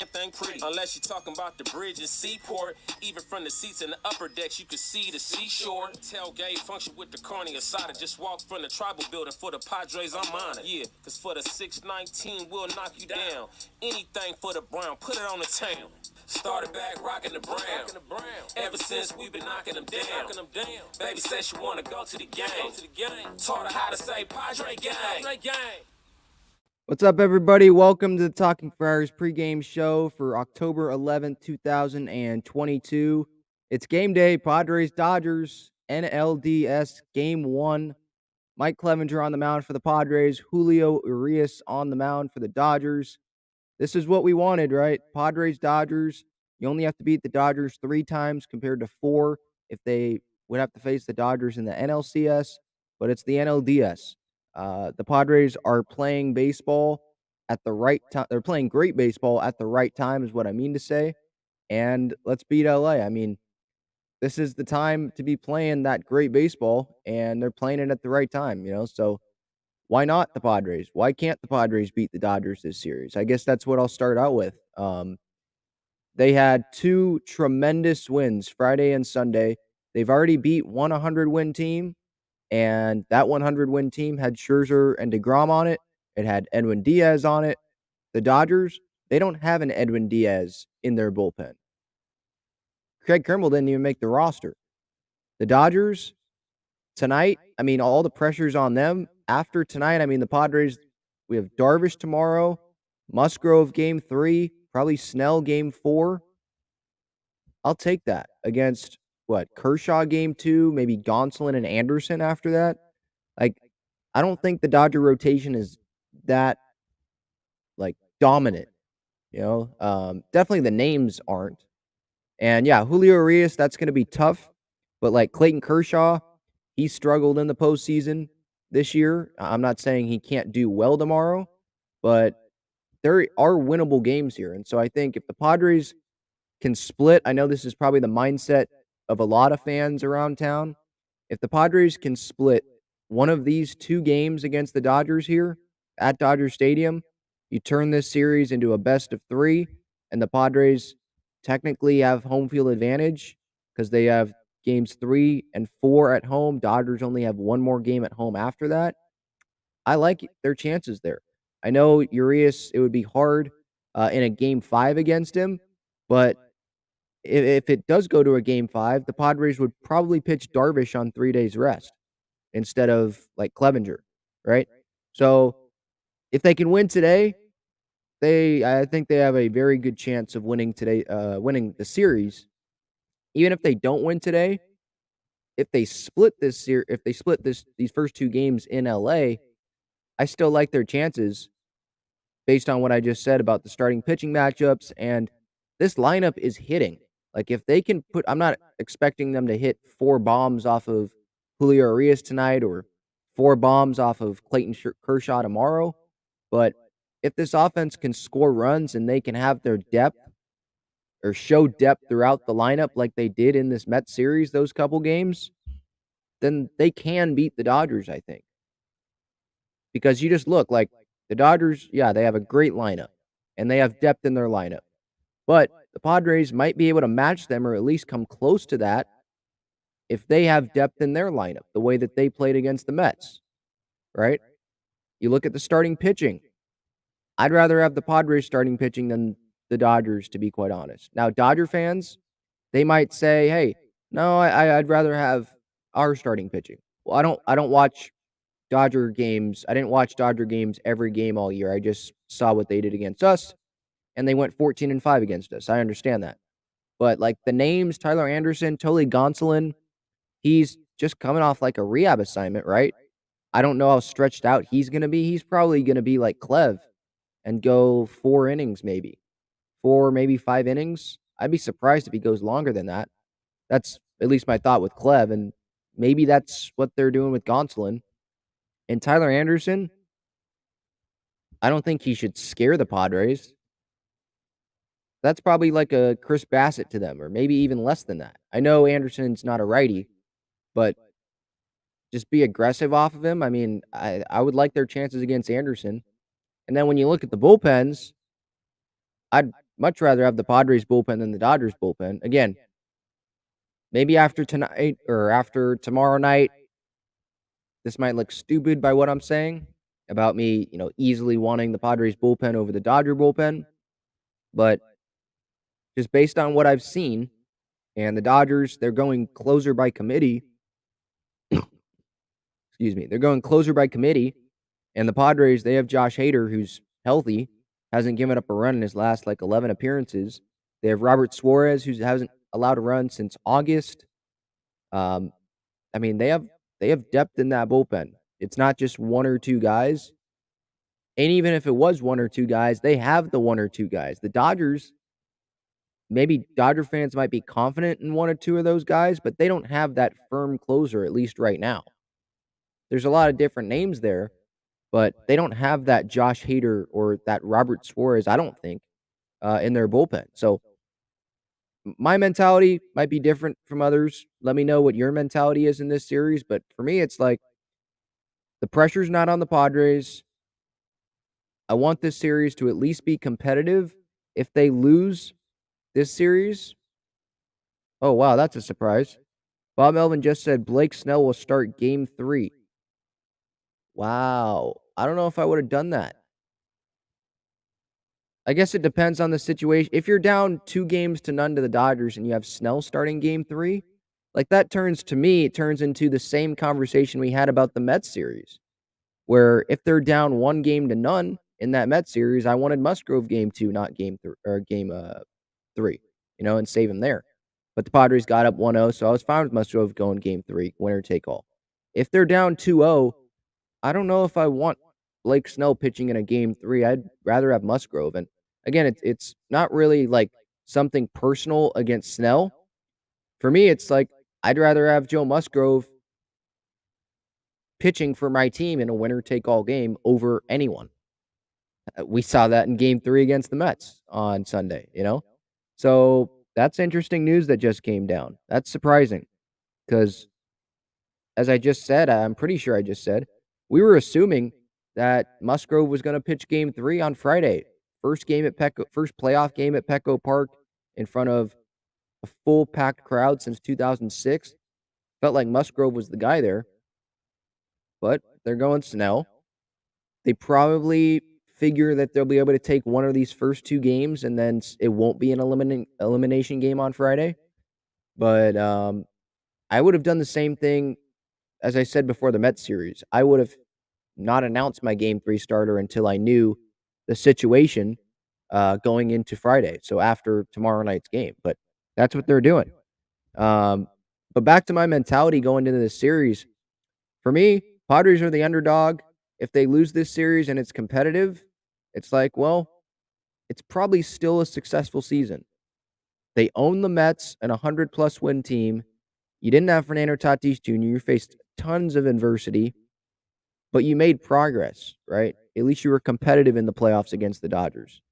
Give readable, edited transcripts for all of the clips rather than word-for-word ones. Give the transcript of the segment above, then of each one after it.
Thing pretty, unless you're talking about the bridge and seaport. Even from the seats in the upper decks, you can see the seashore. Tailgate function with the carne asada. Just walk from the tribal building for the Padres, I'm on it. Yeah, cause for the 619, we'll knock you down. Anything for the Brown, put it on the town. Started back rocking the Brown. Ever since we've been knocking them down. Baby said she wanna go to the game. Taught her how to say Padre gang. What's up, everybody? Welcome to the Talking Friars pregame show for October 11th, 2022. It's game day, Padres Dodgers, NLDS Game 1. Mike Clevenger on the mound for the Padres, Julio Rios on the mound for the Dodgers. This is what we wanted, right? Padres Dodgers. You only have to beat the Dodgers 3 times compared to 4 if they would have to face the Dodgers in the NLCS, but it's the NLDS. The Padres are playing baseball at the right time. They're playing great baseball at the right time, is what I mean to say. And let's beat LA. I mean, this is the time to be playing that great baseball, and they're playing it at the right time, So why not the Padres? Why can't the Padres beat the Dodgers this series? I guess that's what I'll start out with. They had 2 tremendous wins Friday and Sunday. They've already beat one 100-win team, and that 100-win team had Scherzer and DeGrom on it. It had Edwin Diaz on it. The Dodgers, they don't have an Edwin Diaz in their bullpen. Craig Kimbrell didn't even make the roster. The Dodgers, tonight, I mean, all the pressure's on them. After tonight, I mean, the Padres, we have Darvish tomorrow, Musgrove game 3, probably Snell game 4. I'll take that against Kershaw game 2, maybe Gonsolin and Anderson after that. Like, I don't think the Dodger rotation is that dominant. Definitely the names aren't. And yeah, Julio Rios, that's going to be tough. But Clayton Kershaw, he struggled in the postseason this year. I'm not saying he can't do well tomorrow, but there are winnable games here. And so I think if the Padres can split, I know this is probably the mindset of a lot of fans around town. If the Padres can split one of these 2 games against the Dodgers here at Dodger Stadium, you turn this series into a best of 3, and the Padres technically have home field advantage because they have games 3 and 4 at home. Dodgers only have one more game at home after that. I like their chances there. I know Urias, it would be hard in a game 5 against him, but if it does go to a game 5, the Padres would probably pitch Darvish on 3 days rest instead of Clevenger, right? So if they can win today, I think they have a very good chance of winning today, winning the series. Even if they don't win today, if they split these first 2 games in LA, I still like their chances based on what I just said about the starting pitching matchups, and this lineup is hitting. If they can I'm not expecting them to hit 4 bombs off of Julio Arias tonight or 4 bombs off of Clayton Kershaw tomorrow, but if this offense can score runs and they can have their depth or show depth throughout the lineup like they did in this Mets series those couple games, then they can beat the Dodgers, I think. Because you just look the Dodgers, yeah, they have a great lineup and they have depth in their lineup. But the Padres might be able to match them or at least come close to that if they have depth in their lineup, the way that they played against the Mets, right? You look at the starting pitching. I'd rather have the Padres starting pitching than the Dodgers, to be quite honest. Now, Dodger fans, they might say, "Hey, no, I'd rather have our starting pitching." Well, I don't watch Dodger games. I didn't watch Dodger games every game all year. I just saw what they did against us, and they went 14-5 against us. I understand that. But the names, Tyler Anderson, Tolly Gonsolin, he's just coming off a rehab assignment, right? I don't know how stretched out he's going to be. He's probably going to be like Clev and go 4 innings maybe. 4, maybe 5 innings. I'd be surprised if he goes longer than that. That's at least my thought with Clev, and maybe that's what they're doing with Gonsolin. And Tyler Anderson, I don't think he should scare the Padres. That's probably like a Chris Bassett to them, or maybe even less than that. I know Anderson's not a righty, but just be aggressive off of him. I mean, I would like their chances against Anderson. And then when you look at the bullpens, I'd much rather have the Padres bullpen than the Dodgers bullpen. Again, maybe after tonight or after tomorrow night, this might look stupid by what I'm saying about me, easily wanting the Padres bullpen over the Dodger bullpen. But just based on what I've seen, and the Dodgers, they're going closer by committee. Excuse me. They're going closer by committee. And the Padres, they have Josh Hader, who's healthy, hasn't given up a run in his last 11 appearances. They have Robert Suarez, who hasn't allowed a run since August. They have depth in that bullpen. It's not just one or two guys. And even if it was one or two guys, they have the one or two guys. The Dodgers, maybe Dodger fans might be confident in one or two of those guys, but they don't have that firm closer, at least right now. There's a lot of different names there, but they don't have that Josh Hader or that Robert Suarez, I don't think, in their bullpen. So my mentality might be different from others. Let me know what your mentality is in this series. But for me, it's like the pressure's not on the Padres. I want this series to at least be competitive. If they lose this series, oh, wow, that's a surprise. Bob Melvin just said Blake Snell will start game 3. Wow. I don't know if I would have done that. I guess it depends on the situation. If you're down 2-0 to the Dodgers and you have Snell starting game 3, that turns into the same conversation we had about the Mets series, where if they're down 1-0 in that Mets series, I wanted Musgrove game 2, not game 3 or game 3, and save him there. But the Padres got up 1-0, so I was fine with Musgrove going game 3, winner take all. If they're down 2-0, I don't know if I want Blake Snell pitching in a game 3. I'd rather have Musgrove. And again, it's not really something personal against Snell. For me, it's I'd rather have Joe Musgrove pitching for my team in a winner-take-all game over anyone. We saw that in game 3 against the Mets on Sunday, So that's interesting news that just came down. That's surprising because, as I just said, I'm pretty sure I just said, we were assuming that Musgrove was going to pitch game 3 on Friday. First playoff game at Petco Park in front of a full packed crowd since 2006. Felt like Musgrove was the guy there. But they're going Snell. They probably figure that they'll be able to take one of these first 2 games and then it won't be an elimination game on Friday. But I would have done the same thing as I said before the Mets series. I would have not announced my game 3 starter until I knew the situation going into Friday. So after tomorrow night's game. But that's what they're doing. But back to my mentality going into this series. For me, Padres are the underdog. If they lose this series and it's competitive, it's well, it's probably still a successful season. They own the Mets, an 100-plus win team. You didn't have Fernando Tatis Jr. You faced tons of adversity, but you made progress, right? At least you were competitive in the playoffs against the Dodgers.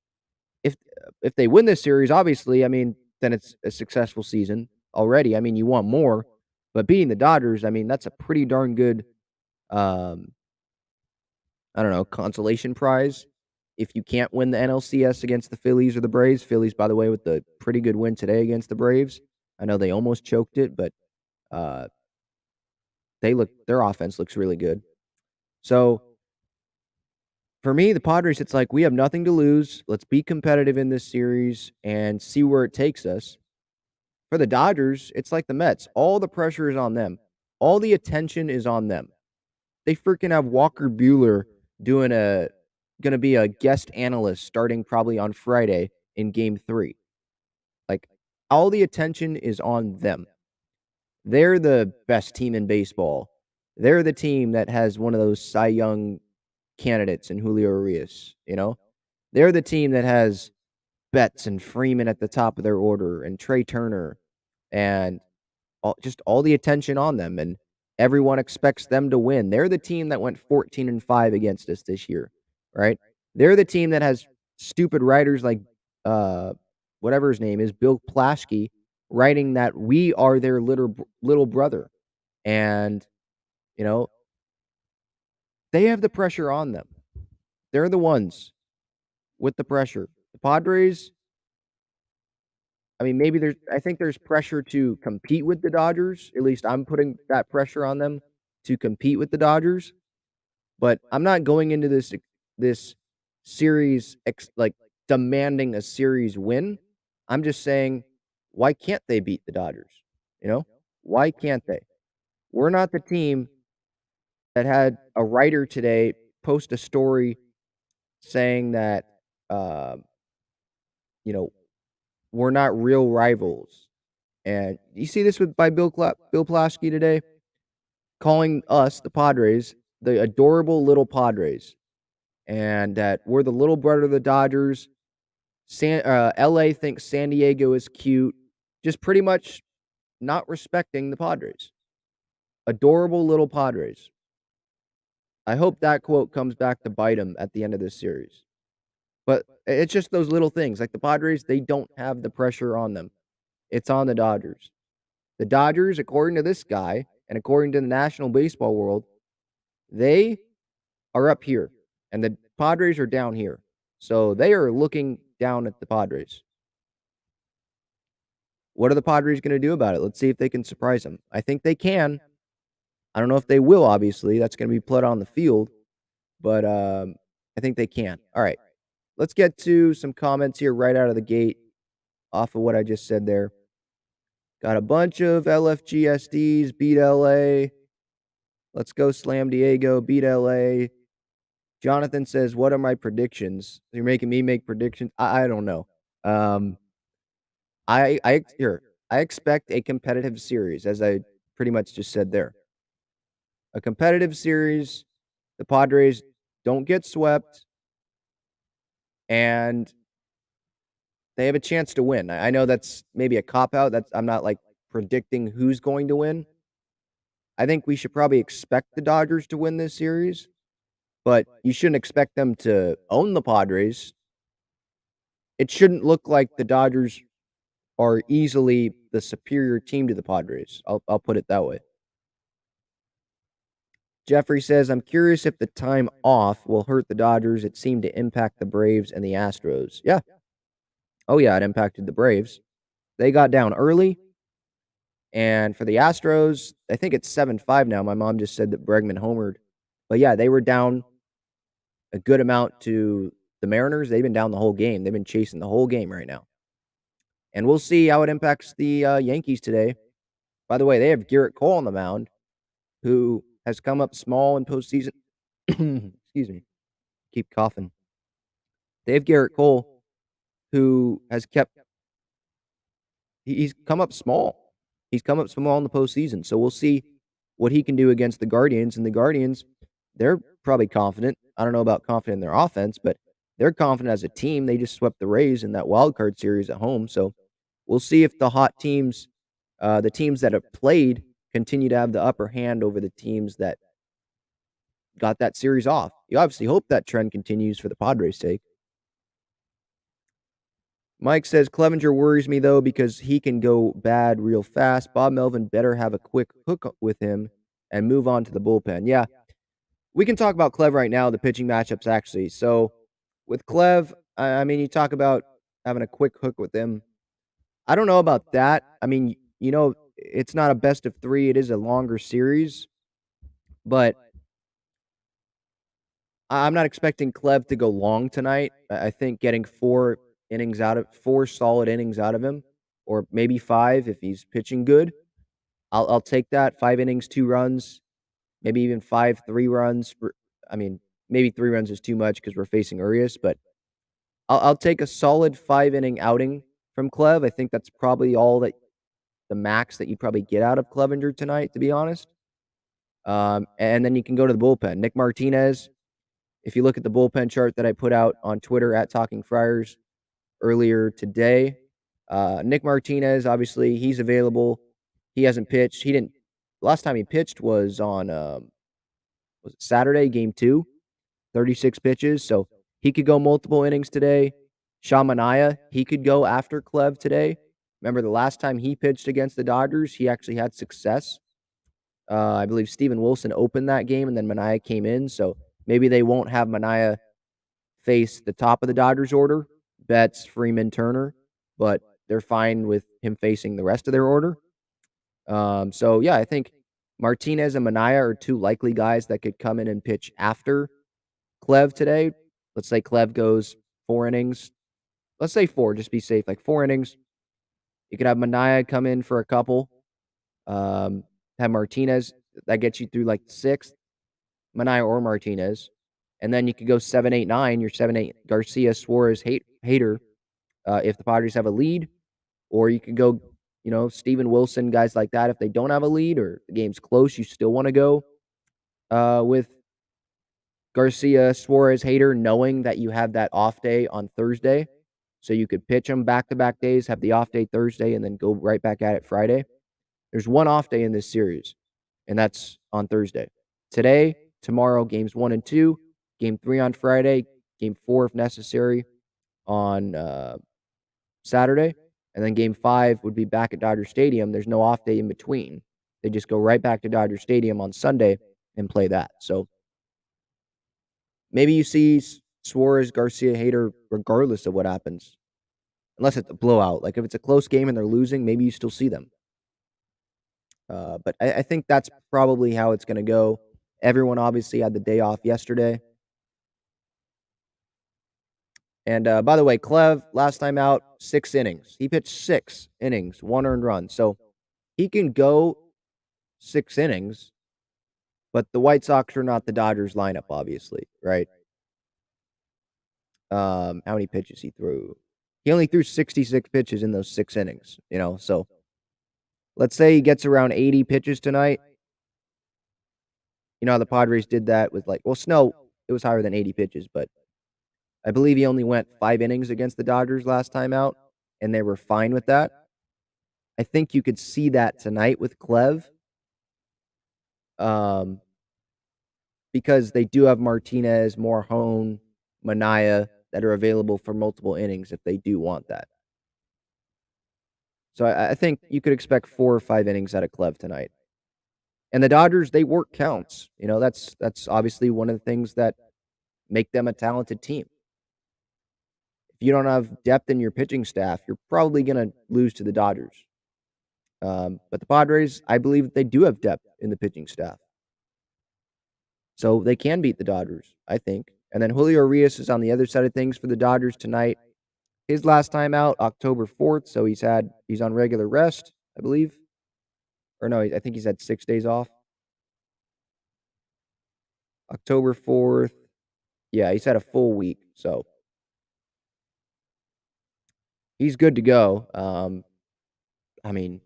If they win this series, obviously, then it's a successful season already. You want more, but beating the Dodgers, that's a pretty darn good, consolation prize. If you can't win the NLCS against the Phillies or the Braves, Phillies, by the way, with the pretty good win today against the Braves. I know they almost choked it, but their offense looks really good. So for me, the Padres, it's we have nothing to lose. Let's be competitive in this series and see where it takes us. For the Dodgers, it's like the Mets. All the pressure is on them. All the attention is on them. They freaking have Walker Buehler going to be a guest analyst starting probably on Friday in game 3. All the attention is on them. They're the best team in baseball. They're the team that has one of those Cy Young candidates in Julio Rios, They're the team that has Betts and Freeman at the top of their order and Trey Turner and all the attention on them, and everyone expects them to win. They're the team that went 14-5 against us this year, right? They're the team that has stupid writers like whatever his name is, Bill Plaschke, writing that we are their little brother. And, they have the pressure on them. They're the ones with the pressure. The Padres, I mean, I think there's pressure to compete with the Dodgers. At least I'm putting that pressure on them to compete with the Dodgers. But I'm not going into this series like demanding a series win. I'm just saying, why can't they beat the Dodgers? You know, why can't they? We're not the team that had a writer today post a story saying that, uh, you know, we're not real rivals. And you see this with by Bill Plaschke today, calling us the Padres the adorable little Padres, and that we're the little brother of the Dodgers. LA thinks San Diego is cute, just pretty much not respecting the Padres. Adorable little Padres. I hope that quote comes back to bite him at the end of this series. But it's just those little things. Like the Padres, they don't have the pressure on them. It's on the Dodgers. The Dodgers, according to this guy and according to the National Baseball world, they are up here and the Padres are down here. So they are looking down at the Padres. What are the Padres going to do about it? Let's see if they can surprise them. I think they can. I don't know if they will, obviously. That's going to be put on the field. But I think they can. All right. Let's get to some comments here right out of the gate off of what I just said there. Got a bunch of LFGSDs, beat LA. Let's go Slam Diego, beat LA. Jonathan says, what are my predictions? You're making me make predictions? I don't know. I expect a competitive series, as I pretty much just said there. A competitive series. The Padres don't get swept, and they have a chance to win. I know that's maybe a cop-out. I'm not, like, predicting who's going to win. I think we should probably expect the Dodgers to win this series, but you shouldn't expect them to own the Padres. It shouldn't look like the Dodgers are easily the superior team to the Padres. I'll put it that way. Jeffrey says, I'm curious if the time off will hurt the Dodgers. It seemed to impact the Braves and the Astros. Yeah. Oh, yeah, it impacted the Braves. They got down early. And for the Astros, I think it's 7-5 now. My mom just said that Bregman homered. But yeah, they were down a good amount to the Mariners. They've been down the whole game. They've been chasing the whole game right now. And we'll see how it impacts the Yankees today. By the way, they have Garrett Cole on the mound, who has come up small in postseason. Excuse me. Keep coughing. They have Garrett Cole, who has he's come up small. He's come up small in the postseason. So we'll see what he can do against the Guardians. And the Guardians, they're probably confident. I don't know about confident in their offense, but they're confident as a team. They just swept the Rays in that wild card series at home. So we'll see if the hot teams, the teams that have played, continue to have the upper hand over the teams that got that series off. You obviously hope that trend continues for the Padres' sake. Mike says, Clevenger worries me, though, because he can go bad real fast. Bob Melvin better have a quick hook with him and move on to the bullpen. Yeah, we can talk about Clev right now, the pitching matchups, actually. So with Clev, I mean, you talk about having a quick hook with him. I don't know about that. I mean, it's not a best of 3. It is a longer series. But I'm not expecting Clev to go long tonight. I think getting 4 solid innings out of him, or maybe 5 if he's pitching good. I'll take that. 5 innings, 2 runs, maybe even 5, 3 runs. Maybe 3 runs is too much because we're facing Urias, but I'll take a solid 5-inning outing from Clev. I think that's probably the max that you probably get out of Clevenger tonight, to be honest. And then you can go to the bullpen. Nick Martinez, if you look at the bullpen chart that I put out on Twitter at Talking Friars earlier today, Nick Martinez, obviously, he's available. He hasn't pitched. Last time he pitched was on was it Saturday, game 2, 36 pitches. So he could go multiple innings today. Shamanaya, he could go after Clev today. Remember the last time he pitched against the Dodgers, he actually had success. I believe Steven Wilson opened that game, and then Manaea came in. So maybe they won't have Manaea face the top of the Dodgers order, Betts, Freeman, Turner. But they're fine with him facing the rest of their order. So yeah, I think Martinez and Manaea are two likely guys that could come in and pitch after Clev today. Let's say Clev goes 4 innings. Let's say 4, just be safe, like 4 innings. You could have Manaea come in for a couple. Have Martinez, that gets you through like 6th, Manaea or Martinez. And then you could go 7, 8, 9. Your 7, 8, Garcia, Suarez, Hader, if the Padres have a lead. Or you could go, Steven Wilson, guys like that. If they don't have a lead or the game's close, you still want to go with Garcia, Suarez, Hader, knowing that you have that off day on Thursday. So you could pitch them back-to-back days, have the off day Thursday, and then go right back at it Friday. There's one off day in this series, and that's on Thursday. Today, tomorrow, games 1 and 2, game 3 on Friday, game 4 if necessary on Saturday, and then game 5 would be back at Dodger Stadium. There's no off day in between. They just go right back to Dodger Stadium on Sunday and play that. So maybe you see Suarez, Garcia, Hader, regardless of what happens, unless it's a blowout. Like if it's a close game and they're losing, maybe you still see them. But I think that's probably how it's going to go. Everyone obviously had the day off yesterday. And by the way, Clev, last time out, 6 innings. He pitched 6 innings, 1 earned run. So he can go 6 innings, but the White Sox are not the Dodgers lineup, obviously, right? How many pitches he threw? He only threw 66 pitches in those 6 innings, so let's say he gets around 80 pitches tonight. You know how the Padres did that with Snow, it was higher than 80 pitches, but I believe he only went 5 innings against the Dodgers last time out, and they were fine with that. I think you could see that tonight with Clev. Because they do have Martinez, Morhone, Manaea that are available for multiple innings if they do want that. So I think you could expect 4 or 5 innings out of Clev tonight. And the Dodgers, they work counts. That's obviously one of the things that make them a talented team. If you don't have depth in your pitching staff, you're probably going to lose to the Dodgers. But the Padres, I believe they do have depth in the pitching staff. So they can beat the Dodgers, I think. And then Julio Rios is on the other side of things for the Dodgers tonight. His last time out, October 4th, so he's on regular rest, I believe. Or no, I think he's had 6 days off. October 4th. Yeah, he's had a full week, so he's good to go. I mean,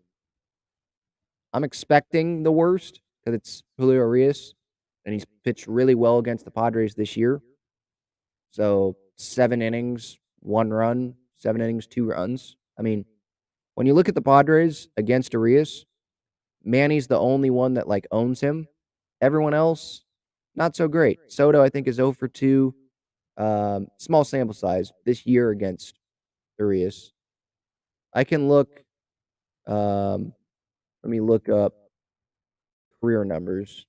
I'm expecting the worst because it's Julio Rios, and he's pitched really well against the Padres this year. So 7 innings, 1 run, 7 innings, 2 runs. I mean, when you look at the Padres against Arias, Manny's the only one that owns him. Everyone else, not so great. Soto, I think, is 0 for 2. Small sample size this year against Arias. I can look. Let me look up career numbers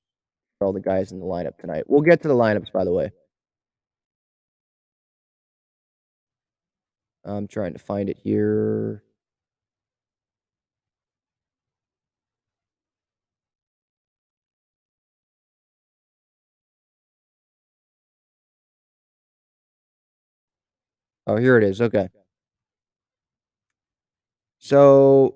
for all the guys in the lineup tonight. We'll get to the lineups, by the way. I'm trying to find it here. Oh, here it is. Okay. So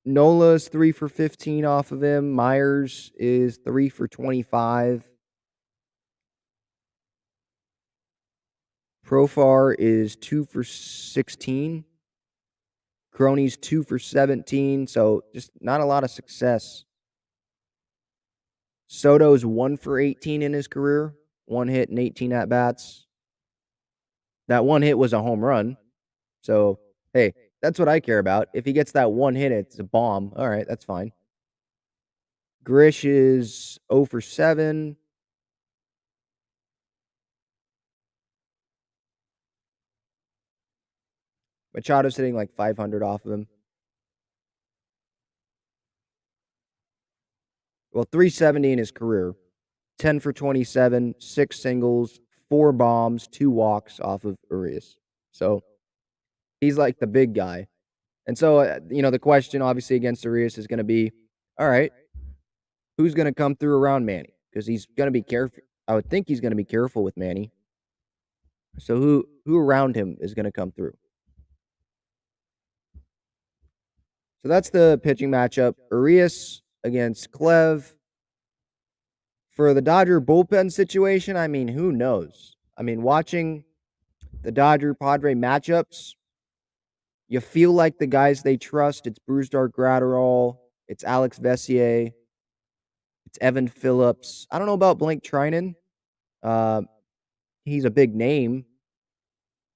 Nola's 3 for 15 off of him. Myers is 3 for 25. Profar is 2 for 16. Crony's 2 for 17. So just not a lot of success. Soto's 1 for 18 in his career. 1 hit and 18 at bats. That 1 hit was a home run. So, hey, that's what I care about. If he gets that 1 hit, it's a bomb. All right, that's fine. Grish is 0 for 7. Machado's hitting 500 off of him. Well, 370 in his career. 10 for 27, 6 singles, 4 bombs, 2 walks off of Urias. So he's like the big guy. And so, the question obviously against Urias is going to be, all right, who's going to come through around Manny? Because he's going to be careful. I would think he's going to be careful with Manny. So who around him is going to come through? So that's the pitching matchup. Urias against Clev. For the Dodger bullpen situation, I mean, who knows? I mean, watching the Dodger Padre matchups, you feel like the guys they trust. It's Brusdar Graterol. It's Alex Vessier. It's Evan Phillips. I don't know about Blake Trinan. Uh, he's a big name,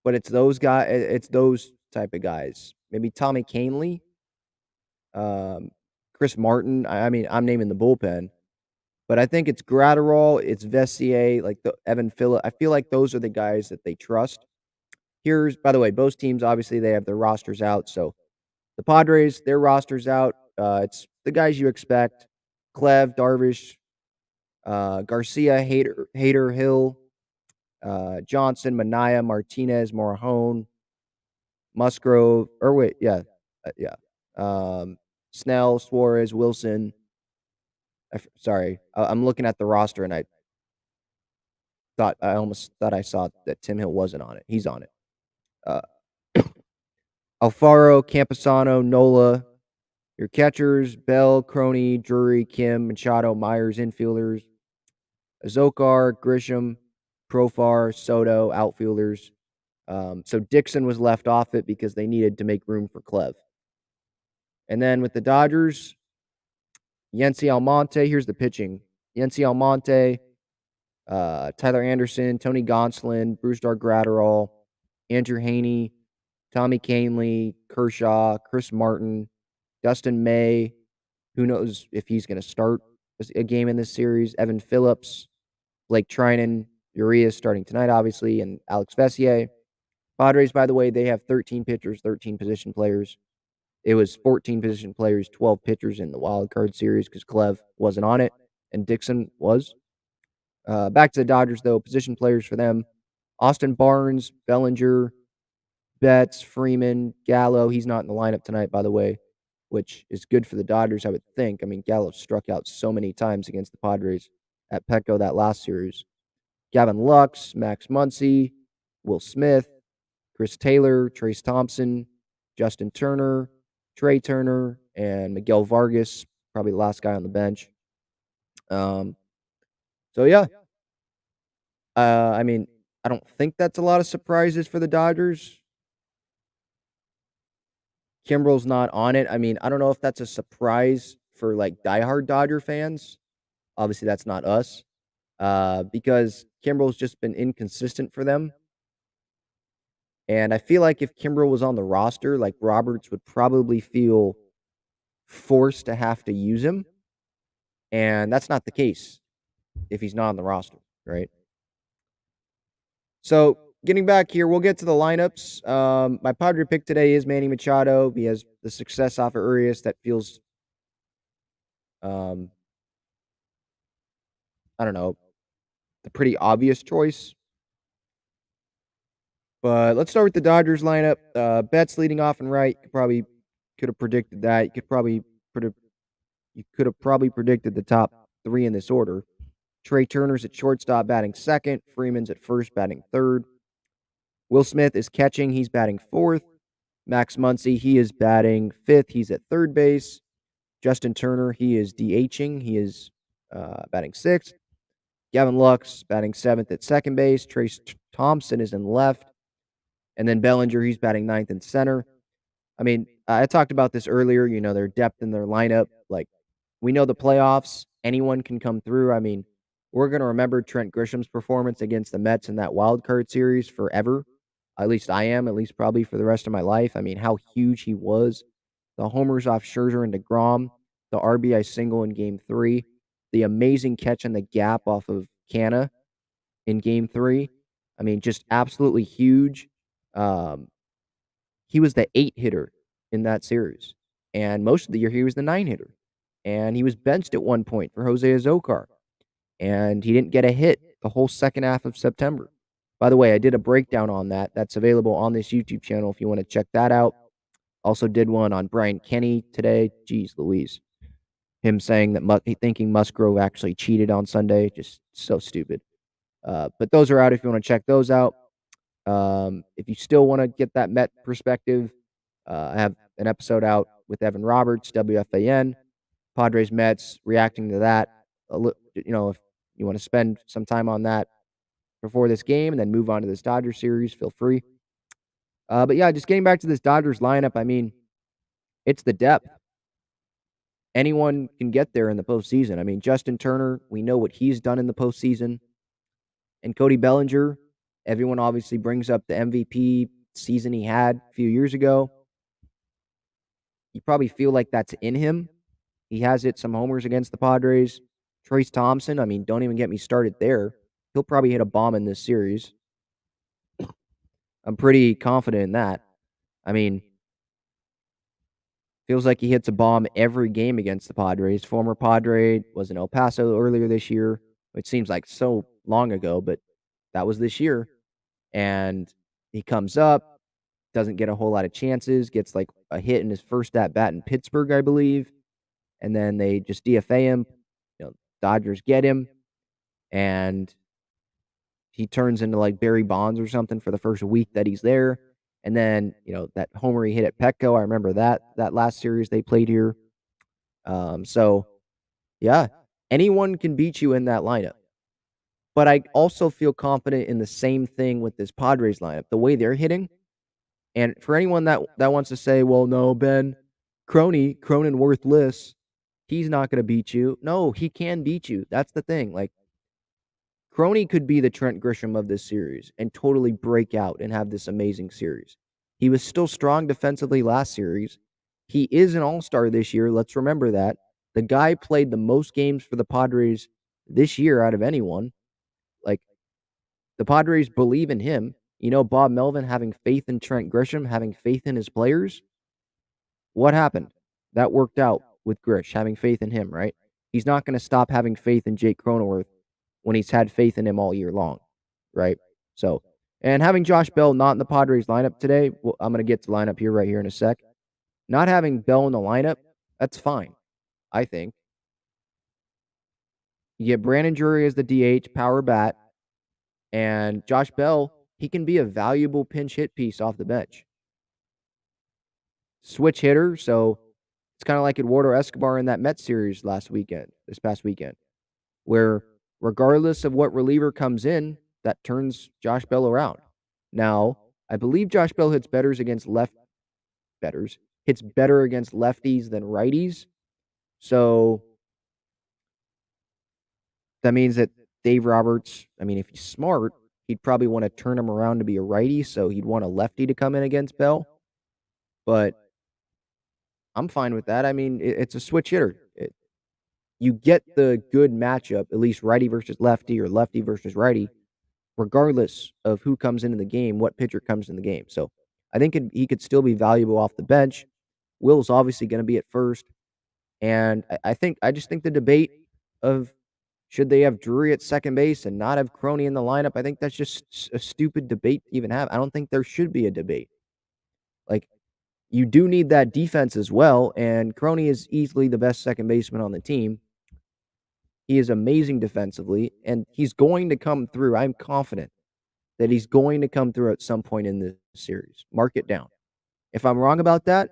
but it's those guys. It's those type of guys. Maybe Tommy Kahnle, Chris Martin. I mean, I'm naming the bullpen, but I think it's Graterol, it's Vessier, like the Evan Phillips. I feel like those are the guys that they trust. Here's, by the way, both teams obviously they have their rosters out. So the Padres, their rosters out. It's the guys you expect: Clev, Darvish, Garcia, Hader, Hill, Johnson, Manaea, Martinez, Morajone, Musgrove, or wait, yeah. Snell, Suarez, Wilson. Sorry, I'm looking at the roster and I almost thought I saw that Tim Hill wasn't on it. He's on it. Uh, Alfaro, Camposano, Nola. Your catchers: Bell, Crony, Drury, Kim, Machado, Myers. Infielders: Azokar, Grisham, Profar, Soto. Outfielders. So Dixon was left off it because they needed to make room for Clev. And then with the Dodgers, Yency Almonte. Here's the pitching: Yency Almonte, Tyler Anderson, Tony Gonsolin, Brusdar Graterol, Andrew Haney, Tommy Kahnle, Kershaw, Chris Martin, Dustin May. Who knows if he's going to start a game in this series? Evan Phillips, Blake Trinan, Urias starting tonight, obviously, and Alex Vessier. Padres, by the way, they have 13 pitchers, 13 position players. It was 14 position players, 12 pitchers in the wild card series because Clev wasn't on it and Dixon was. Back to the Dodgers, though. Position players for them: Austin Barnes, Bellinger, Betts, Freeman, Gallo. He's not in the lineup tonight, by the way, which is good for the Dodgers, I would think. I mean, Gallo struck out so many times against the Padres at Petco that last series. Gavin Lux, Max Muncy, Will Smith, Chris Taylor, Trace Thompson, Justin Turner, Trey Turner, and Miguel Vargas, probably the last guy on the bench. So, yeah. I mean, I don't think that's a lot of surprises for the Dodgers. Kimbrel's not on it. I mean, I don't know if that's a surprise for like diehard Dodger fans. Obviously, that's not us. Because Kimbrel's just been inconsistent for them. And I feel like if Kimbrel was on the roster, like Roberts would probably feel forced to have to use him. And that's not the case if he's not on the roster, right? So getting back here, we'll get to the lineups. My Padre pick today is Manny Machado. He has the success off of Urias that feels, I don't know, the pretty obvious choice. But let's start with the Dodgers lineup. Betts leading off and right. Could have predicted that. You could have probably predicted the top three in this order. Trey Turner's at shortstop, batting second. Freeman's at first, batting third. Will Smith is catching. He's batting fourth. Max Muncy, he is batting fifth. He's at third base. Justin Turner, he is DHing. He is batting sixth. Gavin Lux batting seventh at second base. Trace Thompson is in left. And then Bellinger, he's batting ninth in center. I mean, I talked about this earlier, their depth in their lineup. Like, we know the playoffs, anyone can come through. I mean, we're going to remember Trent Grisham's performance against the Mets in that wild card series forever. At least I am, at least probably for the rest of my life. I mean, how huge he was. The homers off Scherzer and DeGrom, the RBI single in Game 3, the amazing catch in the gap off of Canna in Game 3. I mean, just absolutely huge. He was the 8 hitter in that series. And most of the year, he was the 9 hitter. And he was benched at one point for Jose Azokar. And he didn't get a hit the whole second half of September. By the way, I did a breakdown on that. That's available on this YouTube channel if you want to check that out. Also did one on Brian Kenny today. Jeez Louise. Him saying that thinking Musgrove actually cheated on Sunday. Just so stupid. But those are out if you want to check those out. If you still want to get that Met perspective, I have an episode out with Evan Roberts, WFAN, Padres Mets, reacting to that. If you want to spend some time on that before this game and then move on to this Dodgers series, feel free. But yeah, just getting back to this Dodgers lineup, I mean, it's the depth. Anyone can get there in the postseason. I mean, Justin Turner, we know what he's done in the postseason. And Cody Bellinger, everyone obviously brings up the MVP season he had a few years ago. You probably feel like that's in him. He has hit some homers against the Padres. Trace Thompson, I mean, don't even get me started there. He'll probably hit a bomb in this series. I'm pretty confident in that. I mean, feels like he hits a bomb every game against the Padres. Former Padre was in El Paso earlier this year. It seems like so long ago, but that was this year. And he comes up, doesn't get a whole lot of chances, gets like a hit in his first at bat in Pittsburgh, I believe. And then they just DFA him. Dodgers get him, and he turns into like Barry Bonds or something for the first week that he's there. And then, that homer he hit at Petco, I remember that last series they played here. So, yeah, anyone can beat you in that lineup. But I also feel confident in the same thing with this Padres lineup, the way they're hitting. And for anyone that wants to say, well, no, Ben, Cronin worthless, he's not going to beat you. No, he can beat you. That's the thing. Like, Crony could be the Trent Grisham of this series and totally break out and have this amazing series. He was still strong defensively last series. He is an all-star this year. Let's remember that. The guy played the most games for the Padres this year out of anyone. Like, the Padres believe in him. Bob Melvin having faith in Trent Grisham, having faith in his players. What happened? That worked out with Grish, having faith in him, right? He's not going to stop having faith in Jake Cronenworth when he's had faith in him all year long, right? So, and having Josh Bell not in the Padres lineup today, well, I'm going to get to lineup right here in a sec. Not having Bell in the lineup, that's fine, I think. You get Brandon Drury as the DH, power bat, and Josh Bell, he can be a valuable pinch hit piece off the bench. Switch hitter, so it's kind of like Eduardo Escobar in that Mets series this past weekend, where regardless of what reliever comes in, that turns Josh Bell around. Now, I believe Josh Bell hits better against lefties than righties. So that means that Dave Roberts, if he's smart, he'd probably want to turn him around to be a righty, so he'd want a lefty to come in against Bell. But I'm fine with that. It's a switch hitter. You get the good matchup, at least righty versus lefty or lefty versus righty, regardless of who comes into the game, what pitcher comes in the game. So I think he could still be valuable off the bench. Will's obviously going to be at first. And I just think the debate of should they have Drury at second base and not have Crony in the lineup, I think that's just a stupid debate to even have. I don't think there should be a debate. Like, you do need that defense as well, and Crony is easily the best second baseman on the team. He is amazing defensively, and he's going to come through. I'm confident that he's going to come through at some point in this series. Mark it down. If I'm wrong about that,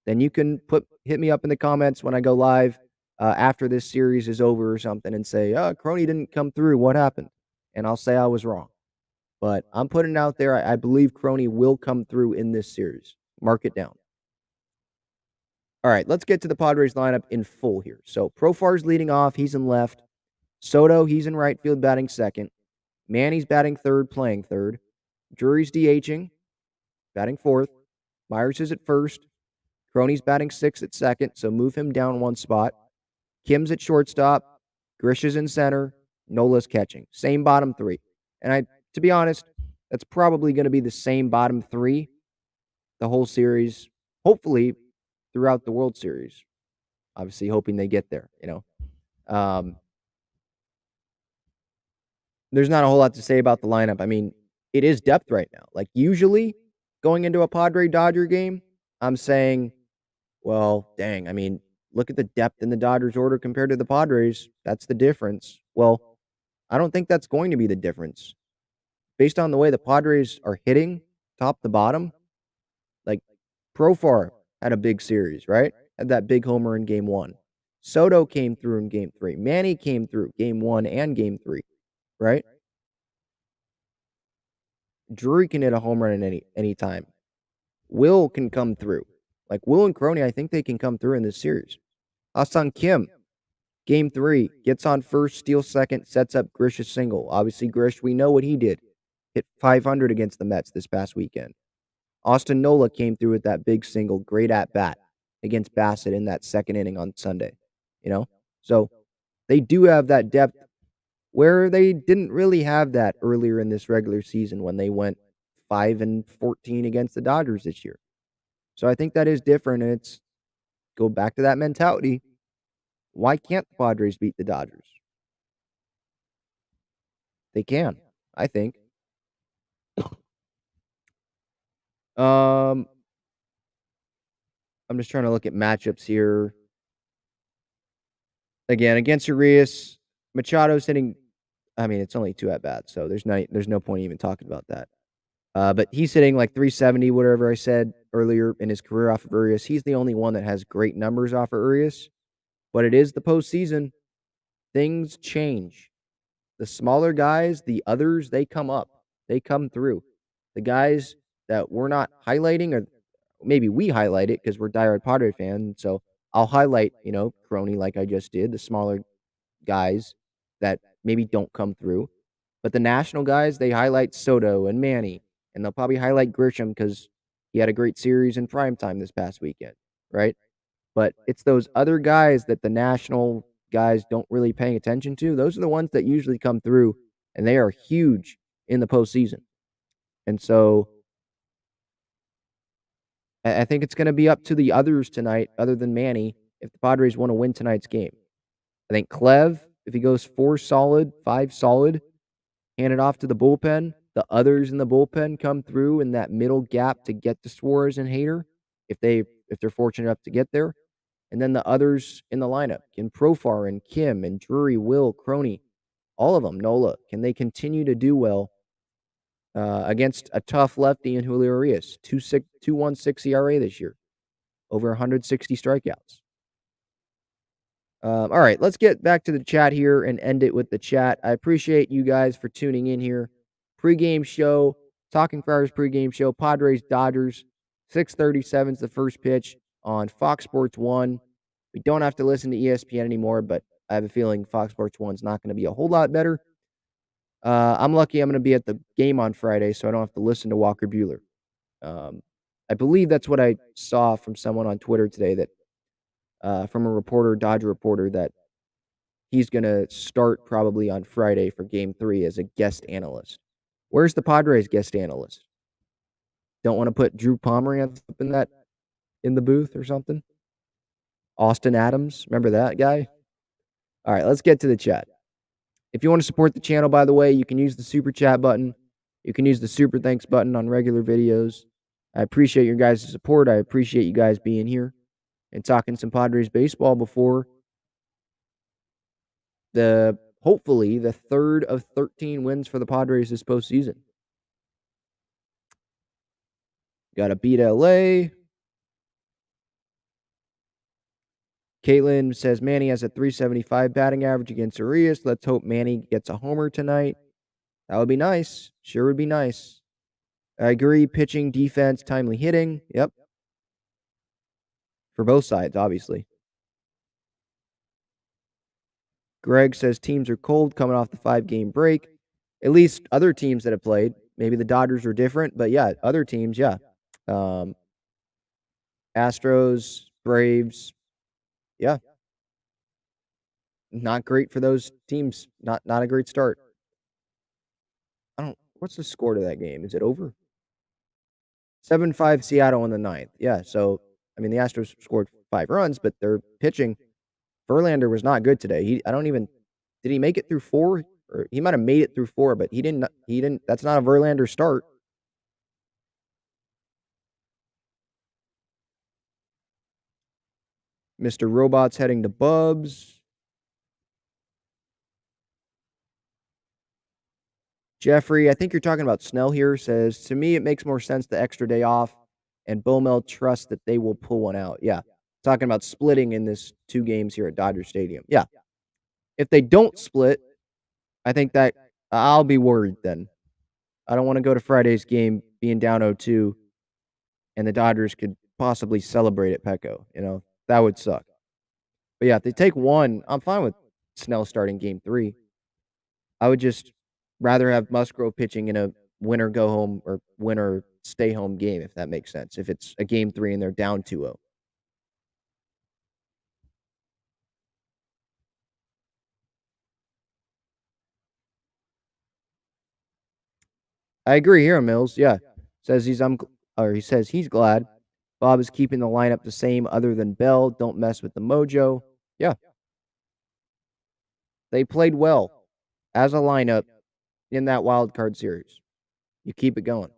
then you can hit me up in the comments when I go live after this series is over or something and say, Crony didn't come through. What happened? And I'll say I was wrong. But I'm putting it out there. I believe Crony will come through in this series. Mark it down. All right, let's get to the Padres lineup in full here. So Profar's leading off. He's in left. Soto, he's in right field batting second. Manny's batting third, playing third. Drury's DHing, batting fourth. Myers is at first. Crony's batting sixth at second, so move him down one spot. Kim's at shortstop. Grish is in center. Nola's catching. Same bottom three. And to be honest, that's probably going to be the same bottom three the whole series, hopefully throughout the World Series. Obviously, hoping they get there, There's not a whole lot to say about the lineup. it is depth right now. Like, usually, going into a Padre-Dodger game, I'm saying, well, dang, I mean, look at the depth in the Dodgers order compared to the Padres. That's the difference. Well, I don't think that's going to be the difference. Based on the way the Padres are hitting top to bottom, like, Profar had a big series, right? Had that big homer in game 1. Soto came through in game 3. Manny came through game 1 and game 3, right? Drury can hit a home run at any time. Will can come through. Like, Will and Crony, I think they can come through in this series. Ha-Seong Kim, game 3, gets on first, steals second, sets up Grish's single. Obviously, Grish, we know what he did. Hit .500 against the Mets this past weekend. Austin Nola came through with that big single, great at bat against Bassett in that second inning on Sunday. So they do have that depth where they didn't really have that earlier in this regular season when they went 5-14 against the Dodgers this year. So I think that is different, and it's go back to that mentality. Why can't the Padres beat the Dodgers? They can, I think. I'm just trying to look at matchups here. Again, against Urias, Machado's hitting. I mean, it's only 2 at bats, so there's no point even talking about that. But he's hitting like 370, whatever I said earlier in his career off of Urias. He's the only one that has great numbers off of Urias. But it is the postseason. Things change. The smaller guys, the others, they come up. They come through. The guys that we're not highlighting, or maybe we highlight it because we're diehard Padre fans. So I'll highlight, Crony like I just did, the smaller guys that maybe don't come through. But the national guys, they highlight Soto and Manny, and they'll probably highlight Grisham because he had a great series in primetime this past weekend, right? But it's those other guys that the national guys don't really pay attention to. Those are the ones that usually come through, and they are huge in the postseason. And so I think it's going to be up to the others tonight, other than Manny, if the Padres want to win tonight's game. I think Clev, if he goes 4 solid, 5 solid, hand it off to the bullpen. The others in the bullpen come through in that middle gap to get to Suarez and Hader, if they're fortunate enough to get there. And then the others in the lineup, can Profar and Kim and Drury, Will, Crony, all of them, Nola, can they continue to do well against a tough lefty in Julio Rios, 2.16 ERA this year, over 160 strikeouts. All right, let's get back to the chat here and end it with the chat. I appreciate you guys for tuning in here. Pre-game show, Talking Friars pregame show, Padres, Dodgers, 6:37 is the first pitch on Fox Sports 1. We don't have to listen to ESPN anymore, but I have a feeling Fox Sports 1 is not going to be a whole lot better. I'm lucky I'm going to be at the game on Friday, so I don't have to listen to Walker Buehler. I believe that's what I saw from someone on Twitter today, that from a reporter, Dodger reporter, that he's going to start probably on Friday for Game 3 as a guest analyst. Where's the Padres guest analyst? Don't want to put Drew Pomeranz up in the booth or something? Austin Adams, remember that guy? All right, let's get to the chat. If you want to support the channel, by the way, you can use the super chat button. You can use the super thanks button on regular videos. I appreciate your guys' support. I appreciate you guys being here and talking some Padres baseball before hopefully the 3rd of 13 wins for the Padres this postseason. Got to beat LA. Caitlin says Manny has a 375 batting average against Urias. Let's hope Manny gets a homer tonight. That would be nice. Sure would be nice. I agree. Pitching, defense, timely hitting. Yep. For both sides, obviously. Greg says teams are cold coming off the 5-game break. At least other teams that have played. Maybe the Dodgers are different, but yeah, other teams, yeah. Astros, Braves, yeah. Not great for those teams. Not a great start. What's the score to that game? Is it over? 7-5 Seattle in the 9th. Yeah, so, I mean, the Astros scored 5 runs, but their pitching, Verlander was not good today. Did he make it through 4? or he might have made it through 4, but he didn't. He didn't. That's not a Verlander start. Mr. Robot's heading to Bubs. Jeffrey, I think you're talking about Snell here, says, to me, it makes more sense the extra day off, and Bomel trusts that they will pull one out. Yeah. Talking about splitting in this 2 games here at Dodger Stadium. Yeah. If they don't split, I think that I'll be worried then. I don't want to go to Friday's game being down 0-2, and the Dodgers could possibly celebrate at Petco. That would suck. But yeah, if they take 1, I'm fine with Snell starting game 3. I would just rather have Musgrove pitching in a winner go home or winner stay home game, if that makes sense. If it's a game 3 and they're down 2-0. I agree here, Mills. Yeah. Says he says he's glad. Bob is keeping the lineup the same other than Bell. Don't mess with the mojo. Yeah. They played well as a lineup in that wild card series. You keep it going.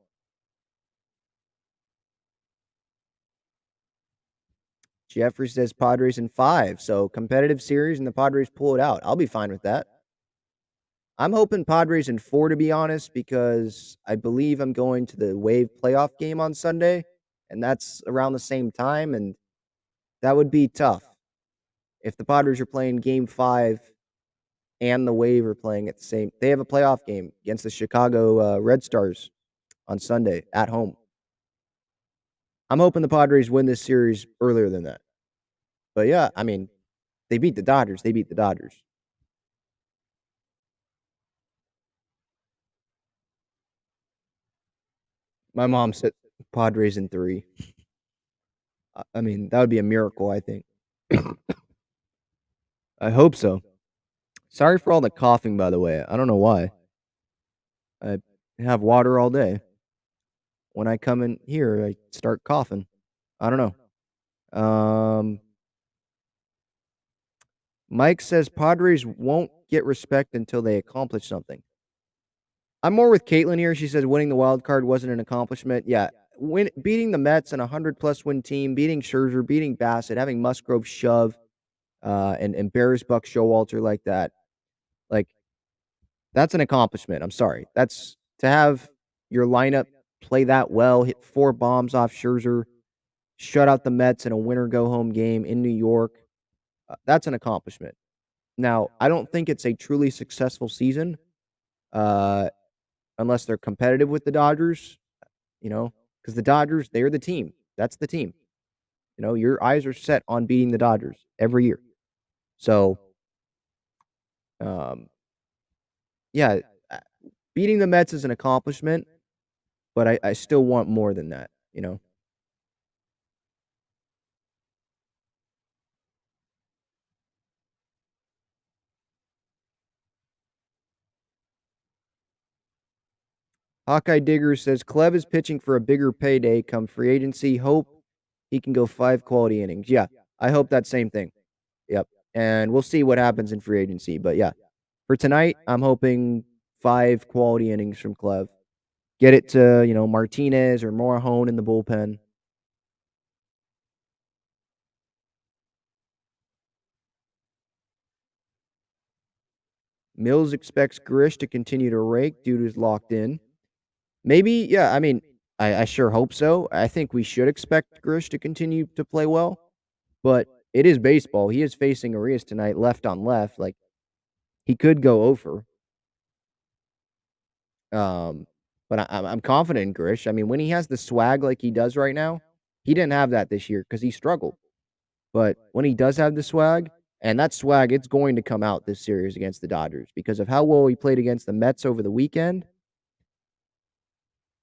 Jeffrey says Padres in 5. So competitive series and the Padres pull it out. I'll be fine with that. I'm hoping Padres in 4, to be honest, because I believe I'm going to the Wave playoff game on Sunday, and that's around the same time, and that would be tough. If the Padres are playing game 5 and the Wave are playing at the same, they have a playoff game against the Chicago Red Stars on Sunday at home. I'm hoping the Padres win this series earlier than that. But yeah, I mean, they beat the Dodgers. They beat the Dodgers. My mom said Padres in 3. I mean, that would be a miracle, I think. I hope so. Sorry for all the coughing, by the way. I don't know why. I have water all day. When I come in here, I start coughing. I don't know. Mike says Padres won't get respect until they accomplish something. I'm more with Caitlin here. She says winning the wild card wasn't an accomplishment. Yeah, beating the Mets and a 100+ win team, beating Scherzer, beating Bassett, having Musgrove shove, and Bears Buck Showalter like that, like that's an accomplishment. I'm sorry. That's to have your lineup play that well, hit 4 bombs off Scherzer, shut out the Mets in a winner go home game in New York. That's an accomplishment. Now, I don't think it's a truly successful season, uh, unless they're competitive with the Dodgers, because the Dodgers, they're the team. That's the team. Your eyes are set on beating the Dodgers every year. So, um, yeah, beating the Mets is an accomplishment, but I still want more than that. Hawkeye Digger says Clev is pitching for a bigger payday come free agency. Hope he can go 5 quality innings. Yeah, I hope that same thing. Yep. And we'll see what happens in free agency. But yeah, for tonight, I'm hoping 5 quality innings from Clev. Get it to, Martinez or Morahone in the bullpen. Mills expects Grish to continue to rake. Dude is locked in. Maybe, yeah, I mean, I sure hope so. I think we should expect Grish to continue to play well, but it is baseball. He is facing Arias tonight, left on left. Like, he could go over. But I'm confident in Grish. I mean, when he has the swag like he does right now, he didn't have that this year because he struggled. But when he does have the swag, and that swag, it's going to come out this series against the Dodgers because of how well he played against the Mets over the weekend.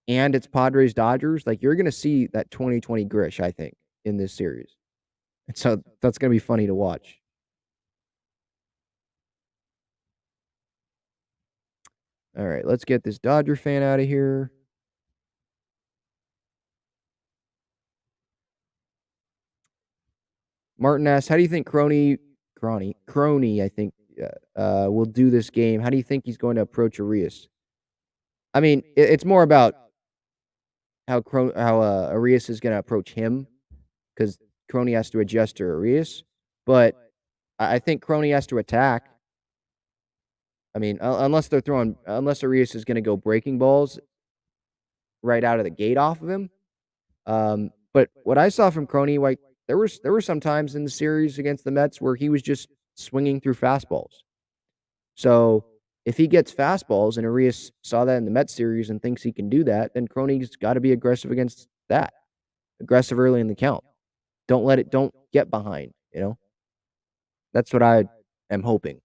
And it's Padres Dodgers. Like, you're going to see that 2020 Grish, I think, in this series. And so that's going to be funny to watch. All right, let's get this Dodger fan out of here. Martin asks, how do you think Crony, I think will do this game. How do you think he's going to approach Arias? I mean, it's more about how Arias is going to approach him because Crony has to adjust to Arias. But I think Crony has to attack. I mean, unless Arias is going to go breaking balls right out of the gate off of him. But what I saw from Crony, like there were some times in the series against the Mets where he was just swinging through fastballs. So if he gets fastballs and Arias saw that in the Mets series and thinks he can do that, then Crony's got to be aggressive against that. Aggressive early in the count. Don't get behind, you know? That's what I am hoping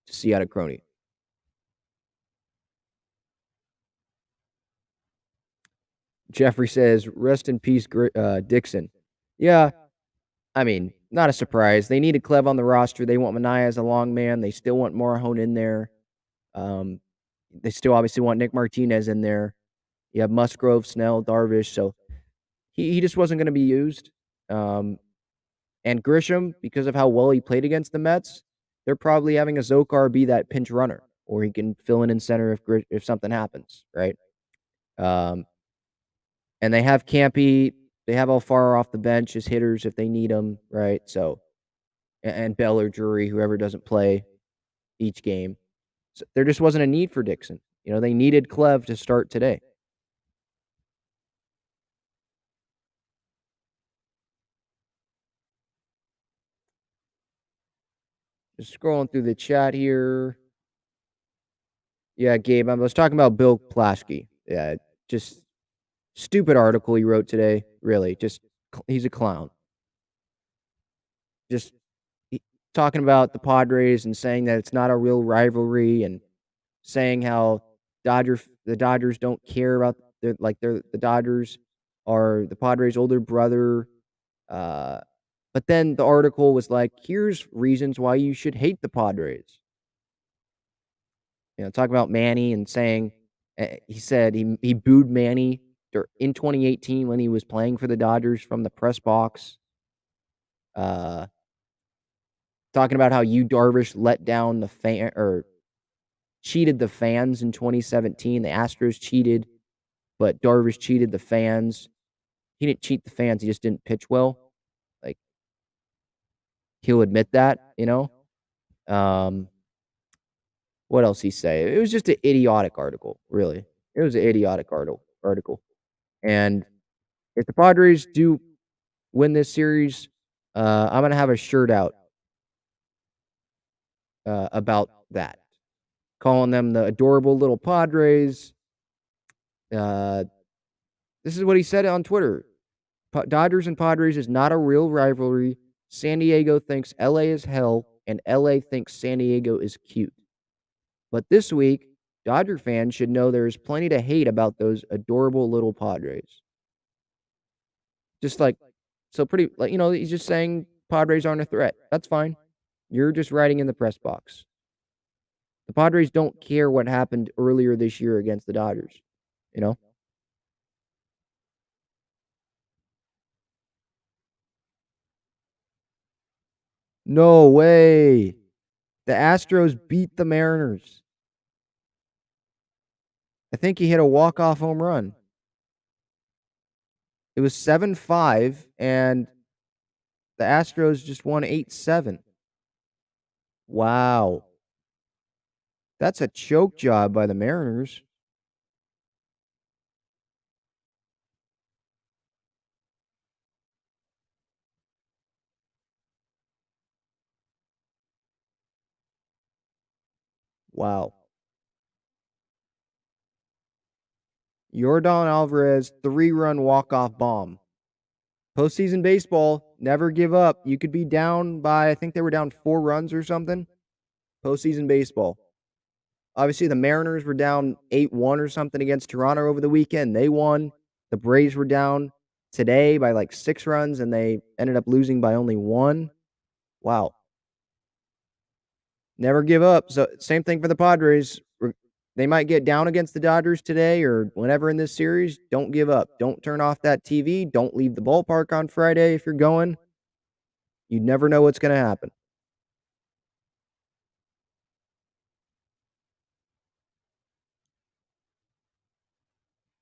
to see out of Crony. Jeffrey says, rest in peace, Dixon. Yeah, I mean, not a surprise. They needed Clev on the roster. They want Manaea as a long man. They still want Morahone in there. They still obviously want Nick Martinez in there. You have Musgrove, Snell, Darvish. So he just wasn't going to be used. And Grisham, because of how well he played against the Mets, they're probably having a Zokar be that pinch runner, or he can fill in center if something happens, right? And they have Campy. They have Alfaro off the bench as hitters if they need them, right? So, and Bell or Drury, whoever doesn't play each game. So there just wasn't a need for Dixon. You know, they needed Clev to start today. Just scrolling through the chat here. Yeah, Gabe, I was talking about Bill Plaschke. Yeah, just stupid article he wrote today. Really, just he's a clown. Just talking about the Padres and saying that it's not a real rivalry and saying how the Dodgers don't care about the Dodgers are the Padres' older brother. But then the article was like, here's reasons why you should hate the Padres. You know, talking about Manny and saying he said he booed Manny in 2018 when he was playing for the Dodgers from the press box. Talking about how Yu Darvish let down the fan or cheated the fans in 2017. The Astros cheated, but Darvish cheated the fans. He didn't cheat the fans. He just didn't pitch well. Like, he'll admit that, you know. What else he say? It was just an idiotic article, really. It was an idiotic article. And if the Padres do win this series, I'm gonna have a shirt out about that, calling them the adorable little Padres. This is what he said on Twitter. Dodgers and Padres is not a real rivalry. San Diego thinks LA is hell, and LA thinks San Diego is cute. But this week, Dodger fans should know there is plenty to hate about those adorable little Padres. Just like, so pretty, like, you know, he's just saying Padres aren't a threat. That's fine. You're just writing in the press box. The Padres don't care what happened earlier this year against the Dodgers, you know? No way. The Astros beat the Mariners. I think he hit a walk-off home run. It was 7-5, and the Astros just won 8-7. Wow. That's a choke job by the Mariners. Wow. Yordan Alvarez, 3-run walk-off bomb. Postseason baseball, never give up. You could be down by, I think they were down 4 runs or something. Postseason baseball. Obviously, the Mariners were down 8-1 or something against Toronto over the weekend. They won. The Braves were down today by like 6 runs, and they ended up losing by only 1. Wow. Never give up. So, same thing for the Padres. They might get down against the Dodgers today or whenever in this series. Don't give up. Don't turn off that TV. Don't leave the ballpark on Friday if you're going. You never know what's going to happen.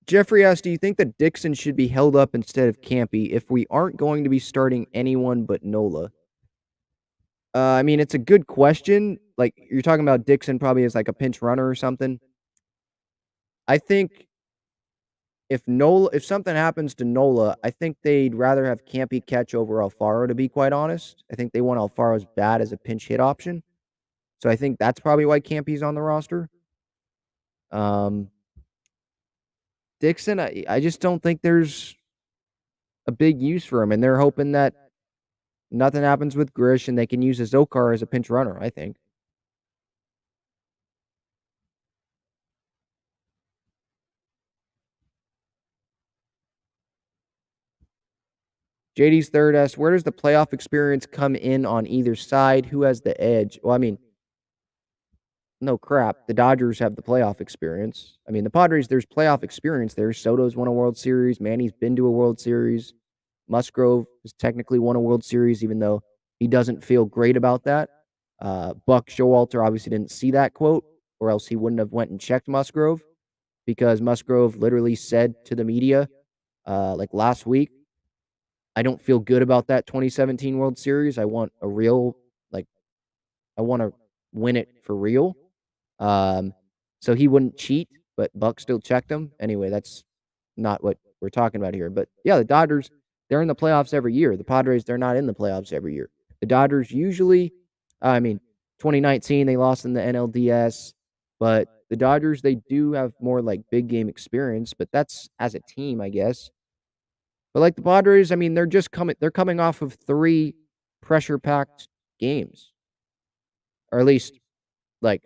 Jeffrey asked, "Do you think that Dixon should be held up instead of Campy if we aren't going to be starting anyone but Nola?" I mean, it's a good question. Like, you're talking about Dixon probably as, like, a pinch runner or something. I think if something happens to Nola, I think they'd rather have Campy catch over Alfaro, to be quite honest. I think they want Alfaro's bat as a pinch hit option. So I think that's probably why Campy's on the roster. Um, Dixon, I just don't think there's a big use for him, and they're hoping that nothing happens with Grish and they can use Azokar as a pinch runner, I think. JD's third asks, where does the playoff experience come in on either side? Who has the edge? Well, I mean, no crap. The Dodgers have the playoff experience. I mean, the Padres, there's playoff experience there. Soto's won a World Series. Manny's been to a World Series. Musgrove has technically won a World Series, even though he doesn't feel great about that. Buck Showalter obviously didn't see that quote, or else he wouldn't have went and checked Musgrove, because Musgrove literally said to the media, like last week, I don't feel good about that 2017 World Series. I want a real, like, I want to win it for real. So he wouldn't cheat, but Buck still checked him. Anyway, that's not what we're talking about here. But yeah, the Dodgers, they're in the playoffs every year. The Padres, they're not in the playoffs every year. The Dodgers usually, I mean, 2019, they lost in the NLDS, but the Dodgers, they do have more like big game experience, but that's as a team, I guess. But like the Padres, I mean, they're coming off of 3 pressure-packed games. Or at least, like,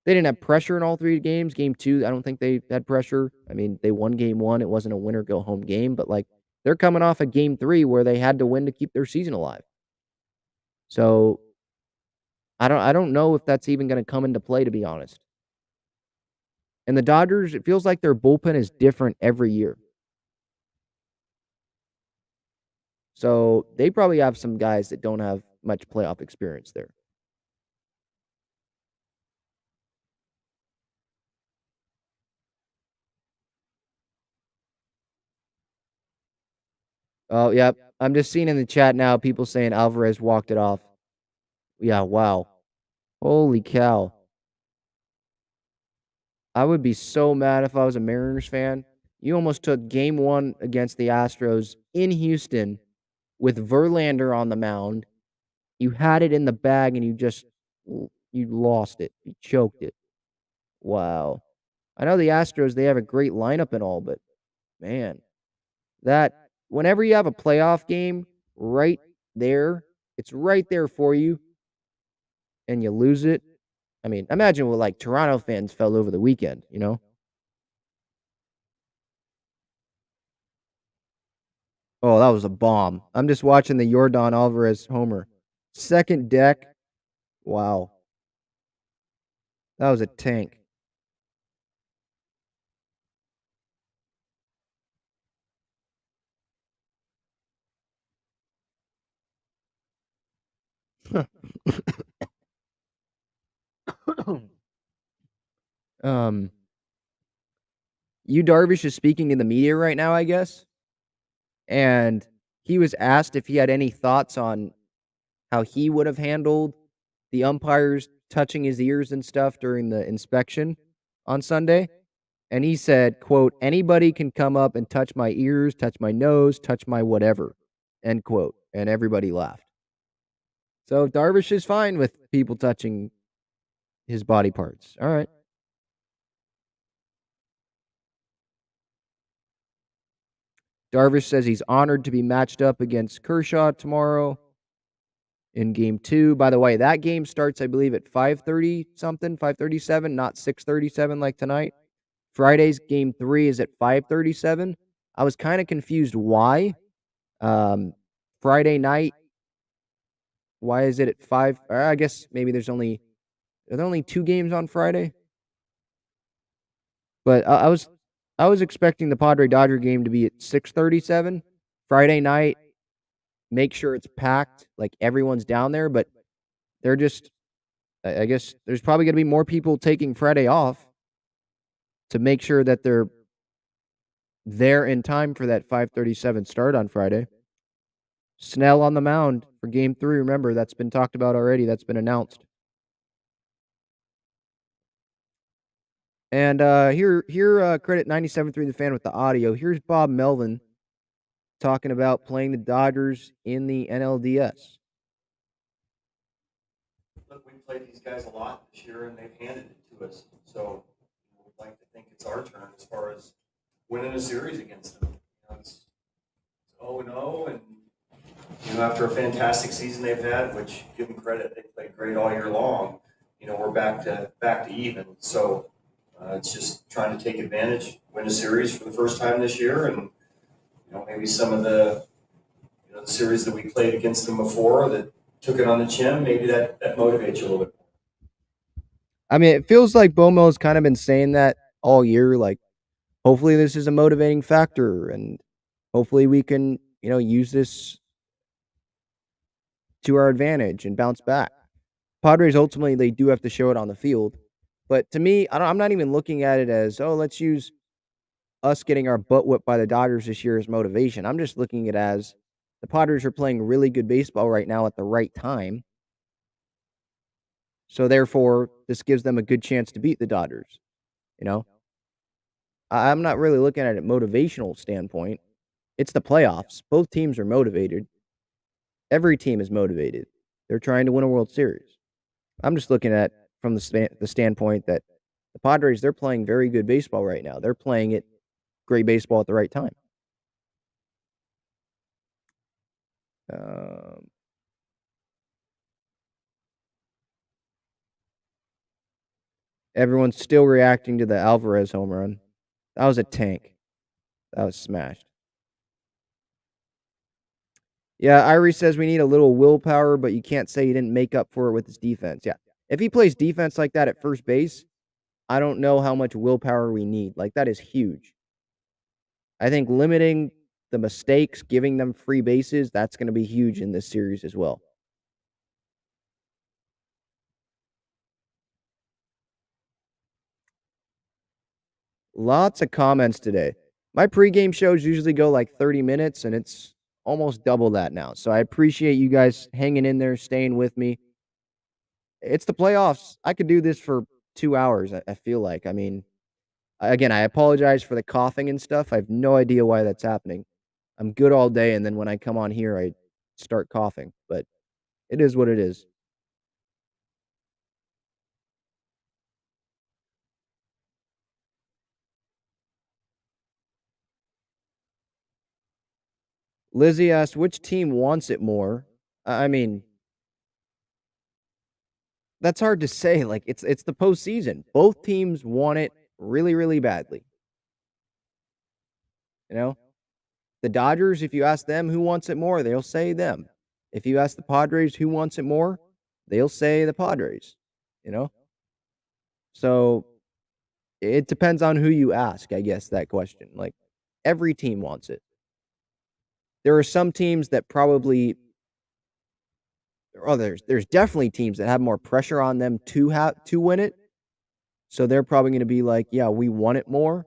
they didn't have pressure in all 3 games. Game 2, I don't think they had pressure. I mean, they won game 1. It wasn't a winner-go-home game, but, like, they're coming off of game 3 where they had to win to keep their season alive. So, I don't know if that's even gonna come into play, to be honest. And the Dodgers, it feels like their bullpen is different every year. So, they probably have some guys that don't have much playoff experience there. Oh, yep. I'm just seeing in the chat now people saying Alvarez walked it off. Yeah, wow. Holy cow. I would be so mad if I was a Mariners fan. You almost took game 1 against the Astros in Houston with Verlander on the mound. You had it in the bag and you lost it. You choked it. Wow. I know the Astros, they have a great lineup and all, but man, that whenever you have a playoff game right there, it's right there for you, and you lose it. I mean, imagine what like Toronto fans felt over the weekend, you know? Oh, that was a bomb. I'm just watching the Yordan Alvarez homer. Second deck. Wow. That was a tank. um, Darvish is speaking to the media right now, I guess. And he was asked if he had any thoughts on how he would have handled the umpires touching his ears and stuff during the inspection on Sunday. And he said, quote, anybody can come up and touch my ears, touch my nose, touch my whatever, end quote. And everybody laughed. So Darvish is fine with people touching his body parts. All right. Darvish says he's honored to be matched up against Kershaw tomorrow in game 2. By the way, that game starts, I believe, at 5:30 something, 5:37, not 6:37 like tonight. Friday's game 3 is at 5:37. I was kind of confused why. Friday night, why is it at 5? I guess maybe are there only 2 games on Friday? But I was expecting the Padre Dodger game to be at 6:37 Friday night. Make sure it's packed, like everyone's down there, but they're just I guess there's probably going to be more people taking Friday off to make sure that they're there in time for that 5:37 start on Friday. Snell on the mound for game 3. Remember, that's been talked about already. That's been announced. And here, credit 97.3 The Fan with the audio. Here's Bob Melvin talking about playing the Dodgers in the NLDS. Look, we played these guys a lot this year, and they've handed it to us. So we'd like to think it's our turn as far as winning a series against them. It's 0-0, and after a fantastic season they've had, which give them credit, they played great all year long. We're back to even. So it's just trying to take advantage, win a series for the first time this year, and maybe some of the the series that we played against them before that took it on the chin. Maybe that motivates you a little bit. I mean, it feels like Bomo's kind of been saying that all year. Like, hopefully this is a motivating factor, and hopefully we can, use this to our advantage and bounce back. Padres ultimately they do have to show it on the field, but to me, I'm not even looking at it as let's use us getting our butt whipped by the Dodgers this year as motivation. I'm just looking at it as the Padres are playing really good baseball right now at the right time. So therefore, this gives them a good chance to beat the Dodgers. I'm not really looking at it motivational standpoint. It's the playoffs. Both teams are motivated. Every team is motivated. They're trying to win a World Series. I'm just looking at from the standpoint that the Padres, they're playing very good baseball right now. They're playing it great baseball at the right time. Everyone's still reacting to the Alvarez home run. That was a tank. That was smashed. Yeah, Irie says we need a little willpower, but you can't say he didn't make up for it with his defense. Yeah. If he plays defense like that at first base, I don't know how much willpower we need. Like, that is huge. I think limiting the mistakes, giving them free bases, that's going to be huge in this series as well. Lots of comments today. My pregame shows usually go like 30 minutes, and it's almost double that now. So I appreciate you guys hanging in there, staying with me. It's the playoffs. I could do this for 2 hours, I feel like. I mean, again, I apologize for the coughing and stuff. I have no idea why that's happening. I'm good all day, and then when I come on here, I start coughing. But it is what it is. Lizzie asked, which team wants it more? I mean, that's hard to say. Like, it's the postseason. Both teams want it really, really badly. The Dodgers, if you ask them who wants it more, they'll say them. If you ask the Padres who wants it more, they'll say the Padres. So it depends on who you ask, I guess, that question. Like, every team wants it. There are some teams that probably there's definitely teams that have more pressure on them to win it. So they're probably going to be like, yeah, we want it more.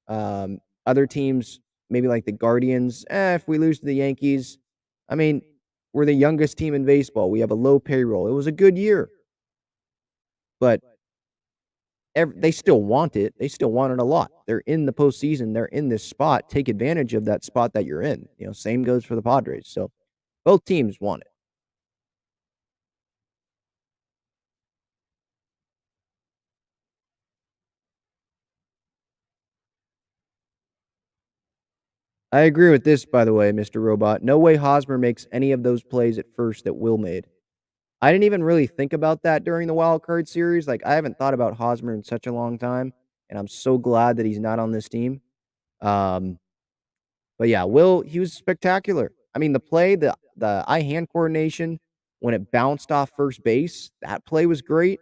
Other teams, maybe like the Guardians, if we lose to the Yankees, I mean, we're the youngest team in baseball. We have a low payroll. It was a good year. But they still want it. They still want it a lot. They're in the postseason. They're in this spot. Take advantage of that spot that you're in. Same goes for the Padres. So both teams want it. I agree with this, by the way, Mr. Robot. No way Hosmer makes any of those plays at first that Will made. I didn't even really think about that during the wild card series. Like, I haven't thought about Hosmer in such a long time, and I'm so glad that he's not on this team. But yeah, Will, he was spectacular. I mean, the play, the eye-hand coordination when it bounced off first base, that play was great.